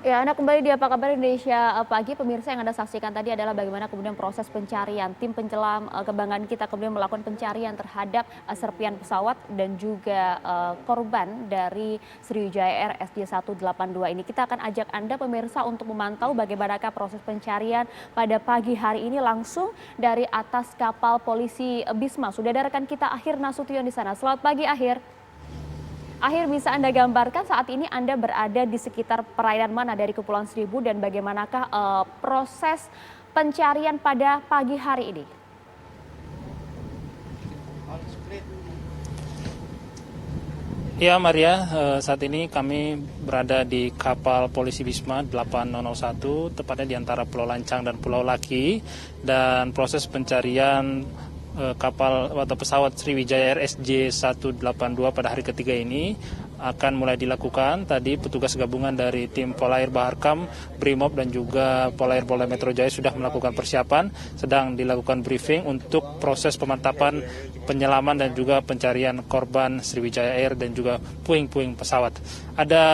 Ya, Anda kembali di Apa Kabar Indonesia Pagi. Pemirsa, yang Anda saksikan tadi adalah bagaimana kemudian proses pencarian. Tim penyelam kebanggaan kita kemudian melakukan pencarian terhadap serpian pesawat dan juga korban dari Sriwijaya Air SJ182 ini. Kita akan ajak Anda pemirsa untuk memantau bagaimanakah proses pencarian pada pagi hari ini langsung dari atas kapal polisi Bisma. Sudah ada rekan kita Akhir Nasution di sana. Selamat pagi, Akhir. Akhir, bisa Anda gambarkan saat ini Anda berada di sekitar perairan mana dari Kepulauan Seribu dan bagaimanakah proses pencarian pada pagi hari ini? Ya Maria, saat ini kami berada di kapal polisi Bisma 8001, tepatnya di antara Pulau Lancang dan Pulau Laki, dan proses pencarian kapal atau pesawat Sriwijaya Air SJ182 pada hari ketiga ini akan mulai dilakukan. Tadi petugas gabungan dari tim Polair Baharkam, Brimob dan juga Polair Polda Metro Jaya sudah melakukan persiapan, sedang dilakukan briefing untuk proses pemantapan penyelaman dan juga pencarian korban Sriwijaya Air dan juga puing-puing pesawat. Ada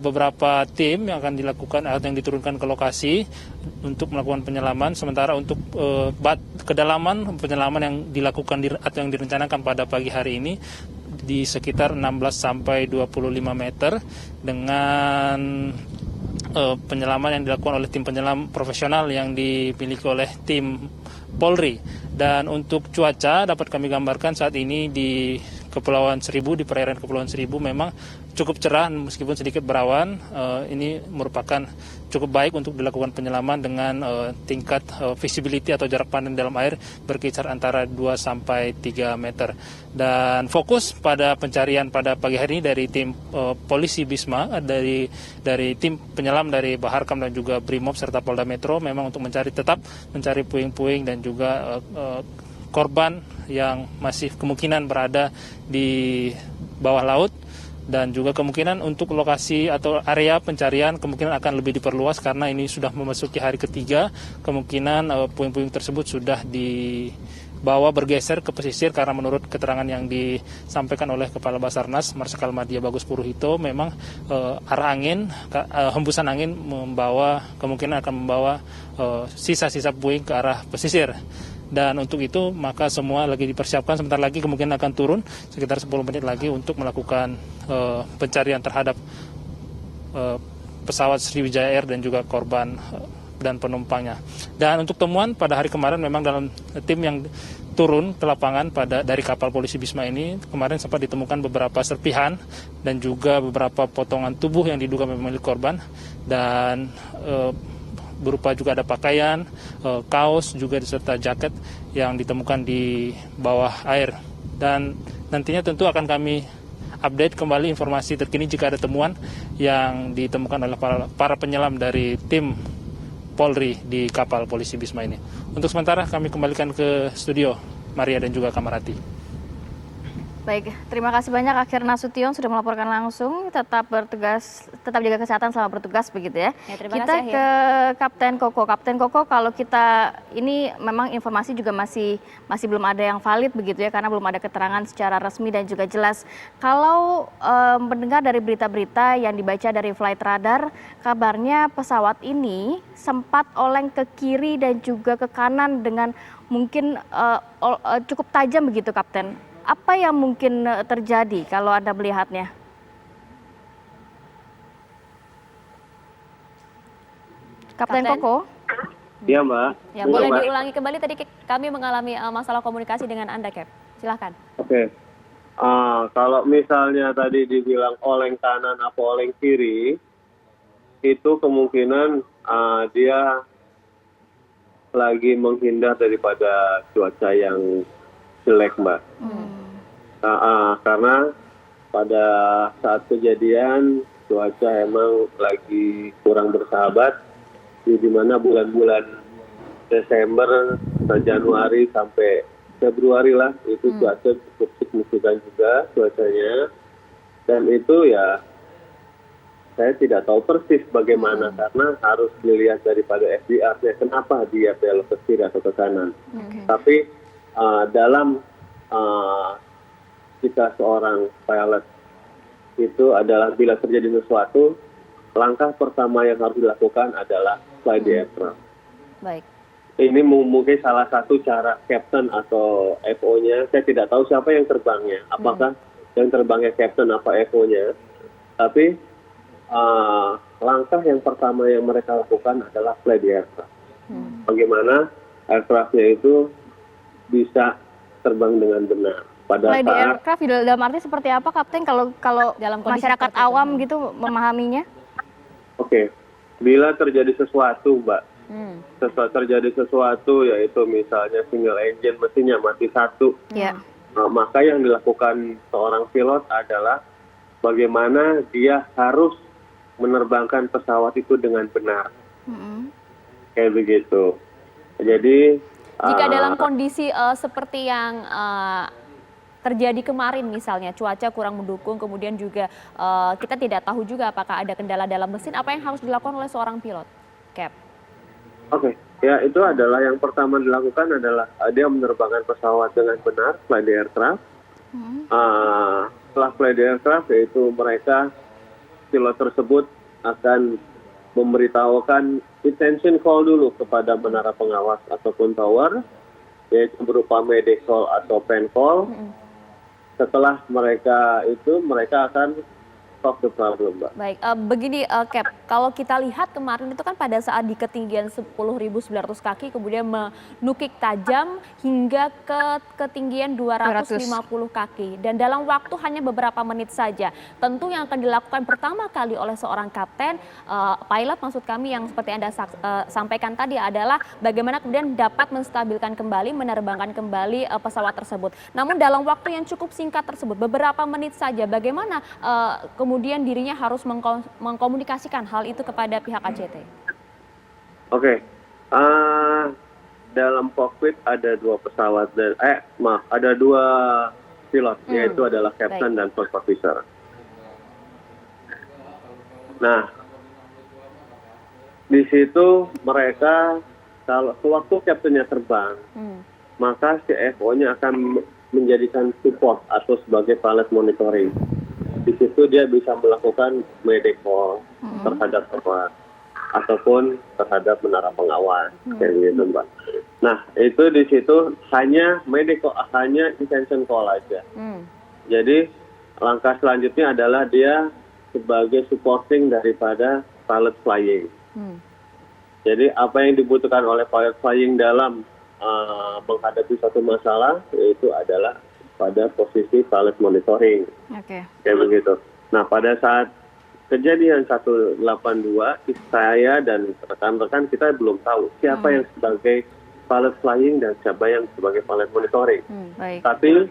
beberapa tim yang akan dilakukan atau yang diturunkan ke lokasi untuk melakukan penyelaman, sementara untuk kedalaman penyelaman yang dilakukan atau yang direncanakan pada pagi hari ini di sekitar 16 sampai 25 meter dengan penyelaman yang dilakukan oleh tim penyelam profesional yang dimiliki oleh tim Polri. Dan untuk cuaca dapat kami gambarkan saat ini di Kepulauan Seribu, di perairan Kepulauan Seribu memang cukup cerah meskipun sedikit berawan. Ini merupakan cukup baik untuk dilakukan penyelaman dengan tingkat visibility atau jarak pandang dalam air berkisar antara 2 sampai 3 meter. Dan fokus pada pencarian pada pagi hari ini dari tim polisi Bisma, dari tim penyelam dari Baharkam dan juga Brimob serta Polda Metro memang untuk tetap mencari puing-puing dan juga korban yang masih kemungkinan berada di bawah laut, dan juga kemungkinan untuk lokasi atau area pencarian kemungkinan akan lebih diperluas karena ini sudah memasuki hari ketiga. Kemungkinan puing-puing tersebut sudah dibawa bergeser ke pesisir karena menurut keterangan yang disampaikan oleh Kepala Basarnas Marsikal Madya Bagus Puruhito memang arah angin, hembusan angin kemungkinan akan membawa sisa-sisa puing ke arah pesisir. Dan untuk itu maka semua lagi dipersiapkan, sebentar lagi kemungkinan akan turun sekitar 10 menit lagi untuk melakukan pencarian terhadap pesawat Sriwijaya Air dan juga korban dan penumpangnya. Dan untuk temuan pada hari kemarin memang dalam tim yang turun ke lapangan dari kapal polisi Bisma ini kemarin sempat ditemukan beberapa serpihan dan juga beberapa potongan tubuh yang diduga memang milik korban, dan berupa juga ada pakaian, kaos juga serta jaket yang ditemukan di bawah air. Dan nantinya tentu akan kami update kembali informasi terkini jika ada temuan yang ditemukan oleh para penyelam dari tim Polri di kapal polisi Bisma ini. Untuk sementara kami kembalikan ke studio Maria dan juga Kamarati. Baik, terima kasih banyak Akhir Nasution sudah melaporkan langsung. Tetap bertugas, tetap jaga kesehatan selama bertugas begitu ya. Terima kita kasih, ke Kapten Koko. Kapten Koko, kalau kita ini memang informasi juga masih belum ada yang valid begitu ya, karena belum ada keterangan secara resmi dan juga jelas. Kalau mendengar dari berita-berita yang dibaca dari Flight Radar, kabarnya pesawat ini sempat oleng ke kiri dan juga ke kanan dengan mungkin cukup tajam begitu, Kapten. Apa yang mungkin terjadi kalau Anda melihatnya? Kapten Koko? Iya, Mbak. Ya, boleh diulangi kembali, tadi kami mengalami masalah komunikasi dengan Anda, Cap. Silahkan. Oke. Kalau misalnya tadi dibilang oleng kanan atau oleng kiri, itu kemungkinan dia lagi menghindar daripada cuaca yang jelek, Mbak. Karena pada saat kejadian cuaca emang lagi kurang bersahabat, di mana bulan-bulan Desember, Januari sampai Februari lah, itu cuaca cukup signifikan juga cuacanya. Dan itu ya saya tidak tahu persis bagaimana, karena harus dilihat daripada FDR-nya kenapa dia belok ke kiri atau ke kanan. Tapi dalam jika seorang pilot itu adalah bila terjadi sesuatu, langkah pertama yang harus dilakukan adalah fly the aircraft. Baik. Ini mungkin salah satu cara captain atau FO-nya. Saya tidak tahu siapa yang terbangnya. Apakah yang terbangnya captain apa FO-nya. Tapi langkah yang pertama yang mereka lakukan adalah fly the aircraft. Bagaimana aircraft-nya itu bisa terbang dengan benar. Pada Fly the saat aircraft dalam arti seperti apa, Kapten? Kalau Dalam kondisi masyarakat seperti itu. awam gitu memahaminya? Oke, bila terjadi sesuatu, Mbak, terjadi sesuatu yaitu misalnya single engine mesinnya mati satu, Ya. maka yang dilakukan seorang pilot adalah bagaimana dia harus menerbangkan pesawat itu dengan benar, kayak begitu. Jadi Jika dalam kondisi seperti yang terjadi kemarin misalnya, cuaca kurang mendukung, kemudian juga kita tidak tahu juga apakah ada kendala dalam mesin, apa yang harus dilakukan oleh seorang pilot, Cap? Oke, ya itu adalah yang pertama dilakukan adalah dia menerbangkan pesawat dengan benar, fly the aircraft. Setelah fly the aircraft, yaitu mereka pilot tersebut akan memberitahukan intention call dulu kepada menara pengawas ataupun tower, yaitu berupa medic call atau pen call. Setelah mereka akan solve the problem, Mbak. Baik, begini Cap, kalau kita lihat kemarin itu kan pada saat di ketinggian 10.900 kaki kemudian menukik tajam hingga ke ketinggian 250 kaki dan dalam waktu hanya beberapa menit saja. Tentu yang akan dilakukan pertama kali oleh seorang kapten, pilot maksud kami yang seperti Anda sampaikan tadi adalah bagaimana kemudian dapat menstabilkan kembali, menerbangkan kembali pesawat tersebut. Namun dalam waktu yang cukup singkat tersebut, beberapa menit saja, bagaimana kemudian dirinya harus mengkomunikasikan hal itu kepada pihak ACT? Oke, dalam cockpit ada dua pesawat ada dua pilot, yaitu adalah captain dan first officer. Nah, di situ mereka kalau sewaktu captainnya terbang, maka si FO-nya akan menjadikan support atau sebagai pilot monitoring. Di situ dia bisa melakukan medic call terhadap pesawat ataupun terhadap menara pengawas, kayak gitu, Mbak. Nah, itu di situ hanya medic call, hanya intention call aja. Jadi langkah selanjutnya adalah dia sebagai supporting daripada pilot flying. Jadi apa yang dibutuhkan oleh pilot flying dalam menghadapi suatu masalah yaitu adalah pada posisi pilot monitoring. Oke. Kayak begitu. Nah, pada saat kejadian 182, saya dan rekan-rekan kita belum tahu siapa yang sebagai pilot flying dan siapa yang sebagai pilot monitoring. Baik. Tapi,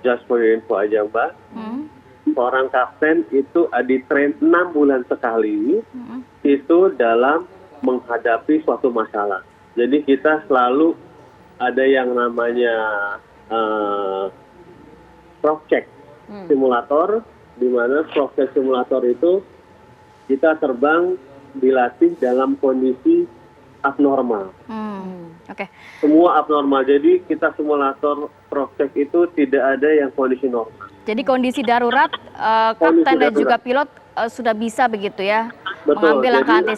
just for your info aja, Mbak, seorang kapten itu di-train 6 bulan sekali, itu dalam menghadapi suatu masalah. Jadi kita selalu ada yang namanya cross check simulator, di mana cross check simulator itu kita terbang dilatih dalam kondisi abnormal. Oke. Semua abnormal. Jadi kita simulator cross check itu tidak ada yang kondisi normal. Jadi kondisi darurat, kapten dan juga pilot sudah bisa begitu ya, Betul, mengambil langkah jadi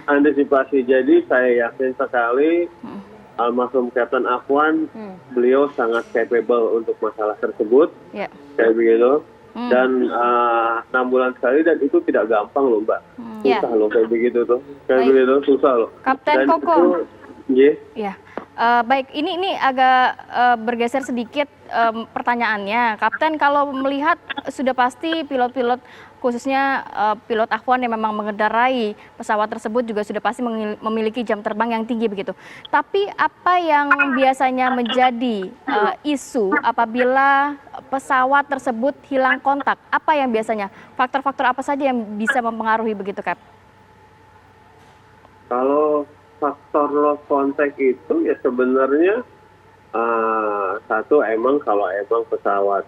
antisipasi. Jadi saya yakin sekali almarhum Kapten Afwan, beliau sangat capable untuk masalah tersebut, Ya. kayak begitu. Dan 6 bulan sekali, dan itu tidak gampang loh, Mbak. Susah loh kayak begitu tuh, kayak Baik. begitu susah loh. Kapten Dan Koko. itu, Ya, baik. Ini agak bergeser sedikit pertanyaannya, Kapten. Kalau melihat sudah pasti pilot-pilot, khususnya pilot Afwan yang memang mengendarai pesawat tersebut juga sudah pasti memiliki jam terbang yang tinggi begitu. Tapi apa yang biasanya menjadi isu apabila pesawat tersebut hilang kontak? Apa yang biasanya faktor-faktor apa saja yang bisa mempengaruhi begitu, Kap? Kalau faktor lost contact itu ya sebenarnya satu emang kalau emang pesawat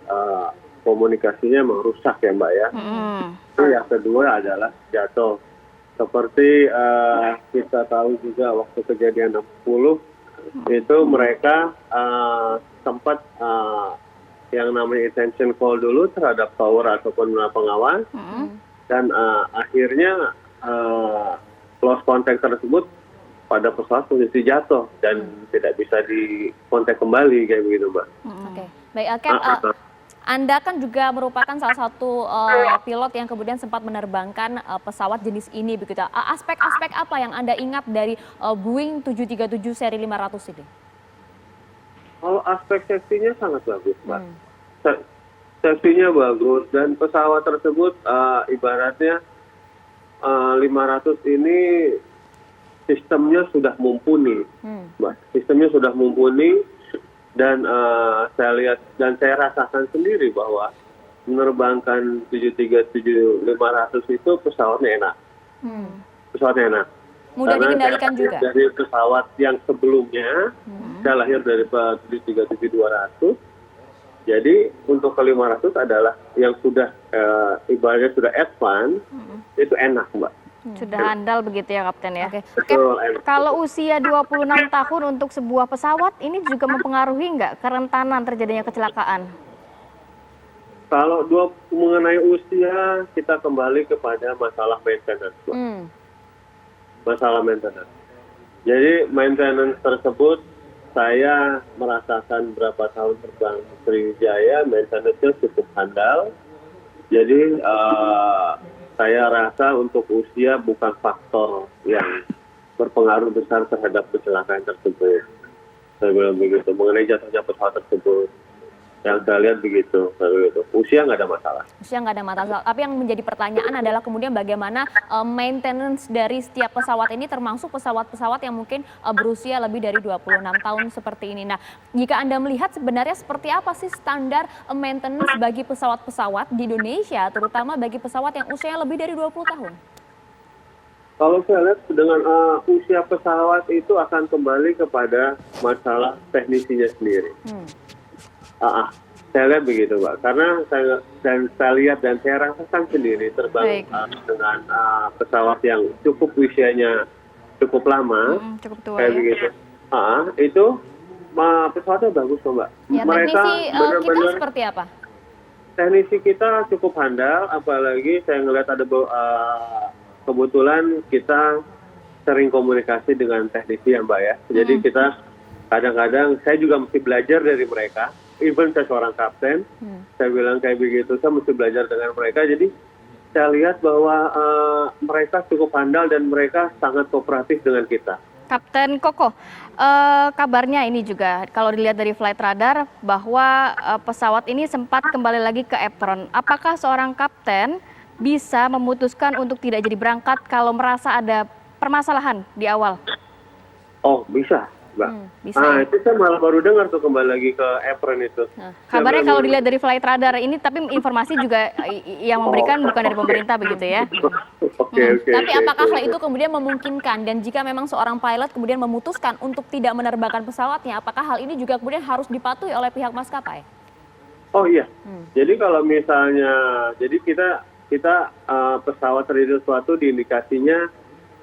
komunikasinya memang rusak ya, Mbak ya. Yang kedua adalah jatuh. Seperti kita tahu juga waktu kejadian 60 itu mereka sempat yang namanya intention call dulu terhadap tower ataupun menara pengawas. dan akhirnya close contact tersebut pada pesawat posisi jatuh dan tidak bisa dikontak kembali kayak begitu, Mbak. Oke, baik Cap, Anda kan juga merupakan salah satu pilot yang kemudian sempat menerbangkan pesawat jenis ini begitu. Aspek-aspek apa yang Anda ingat dari Boeing 737 seri 500 ini? Kalau aspek safety-nya sangat bagus, Mbak. Safety-nya bagus dan pesawat tersebut ibaratnya 500 ini sistemnya sudah mumpuni, Mbak. Sistemnya sudah mumpuni dan saya lihat dan saya rasakan sendiri bahwa menerbangkan 737-500 itu pesawatnya enak. Pesawatnya enak. Mudah Karena dikendalikan saya juga. dari pesawat yang sebelumnya, saya lahir dari 737-200. Jadi untuk ke 500 adalah yang sudah ibaratnya sudah advance, itu enak, Mbak. Sudah handal begitu ya Kapten ya. Oke. Betul, enak. Kalau usia 26 tahun untuk sebuah pesawat ini juga mempengaruhi nggak kerentanan terjadinya kecelakaan? Kalau mengenai usia, kita kembali kepada masalah maintenance, Mbak. Masalah maintenance. Jadi maintenance tersebut saya merasakan berapa tahun terbang Sriwijaya, maintenance-nya cukup handal. Jadi saya rasa untuk usia bukan faktor yang berpengaruh besar terhadap kecelakaan tersebut. Saya bilang begitu. Mengenai jatuhnya pesawat tersebut, yang saya lihat begitu. Usia nggak ada masalah. Usia nggak ada masalah. Tapi yang menjadi pertanyaan adalah kemudian bagaimana maintenance dari setiap pesawat ini, termasuk pesawat-pesawat yang mungkin berusia lebih dari 26 tahun seperti ini. Nah, jika Anda melihat sebenarnya seperti apa sih standar maintenance bagi pesawat-pesawat di Indonesia, terutama bagi pesawat yang usianya lebih dari 20 tahun? Kalau saya lihat dengan usia pesawat itu akan kembali kepada masalah teknisinya sendiri. Saya lihat begitu, Mbak. Karena saya lihat dan saya rasakan sendiri terbang dengan pesawat yang cukup usianya cukup lama, Cukup tua kayak ya. begitu. Itu pesawatnya bagus, Mbak. Ya, teknisi kita seperti apa? Teknisi kita cukup handal, apalagi saya ngelihat ada kebetulan kita sering komunikasi dengan teknisi ya, Mbak ya. Jadi kita kadang-kadang saya juga mesti belajar dari mereka. Even saya seorang kapten, saya bilang kayak begitu, saya mesti belajar dengan mereka. Jadi saya lihat bahwa mereka cukup handal dan mereka sangat kooperatif dengan kita. Kapten Koko, kabarnya ini juga kalau dilihat dari flight radar bahwa pesawat ini sempat kembali lagi ke apron. Apakah seorang kapten bisa memutuskan untuk tidak jadi berangkat kalau merasa ada permasalahan di awal? Oh, bisa, Mbak. Bisa ya? Itu saya malah baru dengar tuh kembali lagi ke apron itu. Kabarnya kalau dilihat dari flight radar ini, tapi informasi juga yang memberikan bukan dari pemerintah begitu ya? Oke. Tapi apakah hal itu kemudian memungkinkan, dan jika memang seorang pilot kemudian memutuskan untuk tidak menerbangkan pesawatnya, apakah hal ini juga kemudian harus dipatuhi oleh pihak maskapai? Oh iya, jadi kalau misalnya, jadi kita pesawat terjadi sesuatu diindikasinya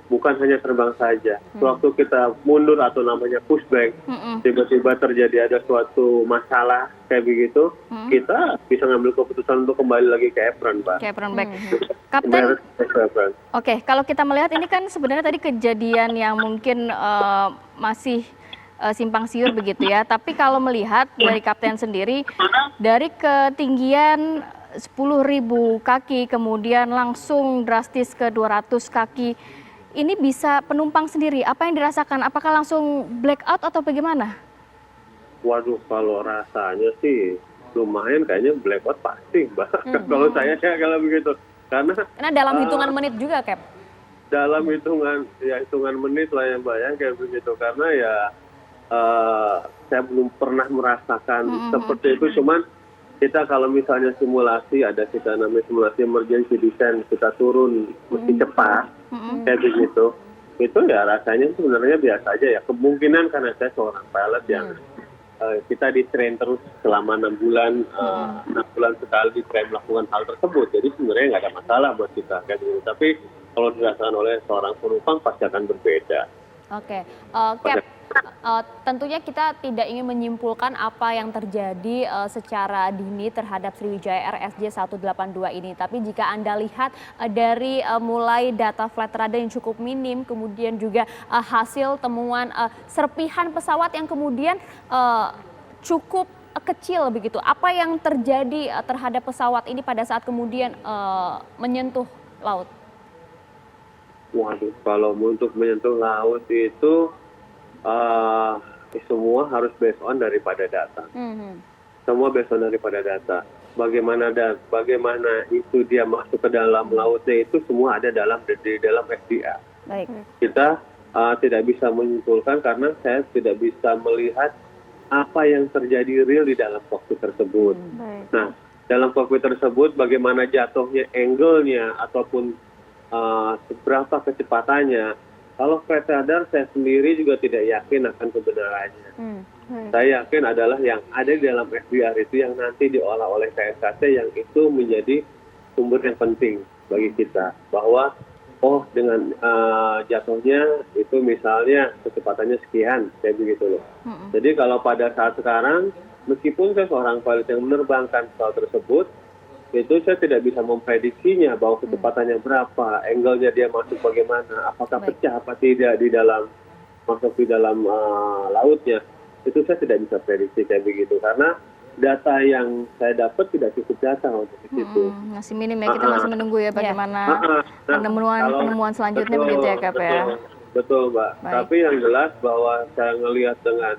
bukan hanya terbang saja. Waktu kita mundur atau namanya pushback, tiba-tiba terjadi ada suatu masalah kayak begitu, kita bisa ngambil keputusan untuk kembali lagi ke apron, Pak. Ke apron back. Kapten, oke, kalau kita melihat ini kan sebenarnya tadi kejadian yang mungkin masih simpang siur begitu ya. Tapi kalau melihat dari Kapten sendiri, dari ketinggian 10.000 kaki kemudian langsung drastis ke 200 kaki, ini bisa penumpang sendiri, apa yang dirasakan? Apakah langsung blackout atau bagaimana? Waduh, kalau rasanya sih lumayan kayaknya blackout pasti, Mbak. Kalau saya kalau begitu. Karena dalam hitungan menit juga, Cap? Dalam hitungan menit lah ya, Mbak ya, kayak begitu. Karena ya saya belum pernah merasakan seperti itu. Cuman kita kalau misalnya simulasi, ada kita namanya simulasi emergency descent, kita turun mesti cepat, kayak begitu. Itu ya rasanya sebenarnya biasa aja ya. Kemungkinan karena saya seorang pilot yang kita di-train terus selama 6 bulan, 6 bulan sekali di-train melakukan hal tersebut. Jadi sebenarnya nggak ada masalah buat kita, kayak gitu. Tapi kalau dirasakan oleh seorang penumpang pasti akan berbeda. Oke, Cap, tentunya kita tidak ingin menyimpulkan apa yang terjadi secara dini terhadap Sriwijaya RSJ 182 ini. Tapi jika Anda lihat dari mulai data flight radar yang cukup minim, kemudian juga hasil temuan serpihan pesawat yang kemudian cukup kecil begitu. Apa yang terjadi terhadap pesawat ini pada saat kemudian menyentuh laut? Waduh, kalau untuk menyentuh laut itu semua harus based on daripada data. Semua based on daripada data. Bagaimana itu dia masuk ke dalam lautnya itu semua ada di dalam FDR. Baik. Kita tidak bisa menyimpulkan karena saya tidak bisa melihat apa yang terjadi real di dalam kokpit tersebut. Nah, dalam kokpit tersebut bagaimana jatuhnya, angle-nya ataupun seberapa kecepatannya. Kalau flight radar saya sendiri juga tidak yakin akan kebenarannya. Saya yakin adalah yang ada di dalam FDR itu yang nanti diolah oleh KSKC yang itu menjadi sumber yang penting bagi kita. Bahwa dengan jatuhnya itu misalnya kecepatannya sekian, kayak begitu loh. Jadi kalau pada saat sekarang, meskipun saya seorang pilot yang menerbangkan pesawat tersebut, itu saya tidak bisa memprediksinya bahwa kecepatannya berapa, angle-nya dia masuk bagaimana, apakah pecah apa tidak di dalam masuk di dalam lautnya. Itu saya tidak bisa prediksi kayak begitu karena data yang saya dapat tidak cukup data untuk itu. Masih minim ya, kita masih menunggu ya bagaimana penemuan selanjutnya begitu ya Kap ya. Betul Mbak. Baik. Tapi yang jelas bahwa saya ngelihat dengan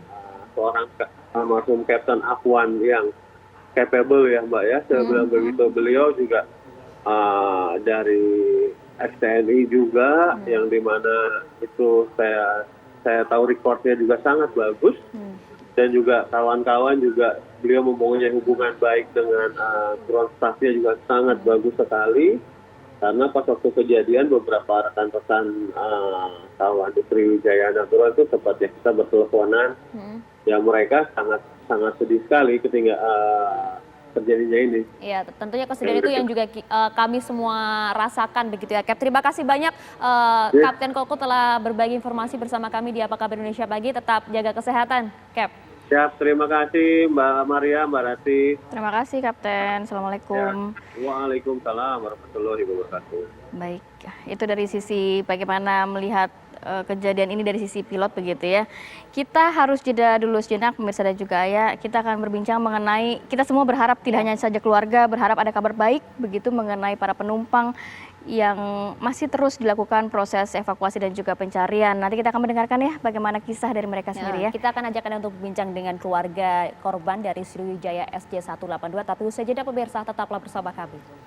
seorang almarhum Kapten Afwan yang capable ya Mbak ya, saya bilang begitu. Beliau juga dari ex-TNI juga, yang dimana itu saya tahu recordnya juga sangat bagus, dan juga kawan-kawan juga beliau mempunyai hubungan baik dengan ground staff-nya juga sangat bagus sekali, karena pas waktu kejadian beberapa rekan-rekan kawan di Sriwijaya Natural itu tepatnya kita berteleponan, ya mereka sangat sedih sekali ketika terjadinya ini. Iya, tentunya kesedihan itu yang juga kami semua rasakan begitu ya, Cap. Terima kasih banyak Kapten Koko telah berbagi informasi bersama kami di Apa Kabar Indonesia Pagi. Tetap jaga kesehatan, Cap. Siap, terima kasih Mbak Maria, Mbak Rati. Terima kasih Kapten. Assalamualaikum. Ya. Waalaikumsalam warahmatullahi wabarakatuh. Baik, itu dari sisi bagaimana melihat kejadian ini dari sisi pilot begitu ya. Kita harus jeda dulu sejenak pemirsa dan juga Ayah. Kita akan berbincang mengenai, kita semua berharap tidak hanya saja keluarga, berharap ada kabar baik begitu mengenai para penumpang yang masih terus dilakukan proses evakuasi dan juga pencarian. Nanti kita akan mendengarkan ya bagaimana kisah dari mereka sendiri ya. Kita akan ajak Anda untuk berbincang dengan keluarga korban dari Sriwijaya SJ182. Tapi usai jeda pemirsa, tetaplah bersama kami.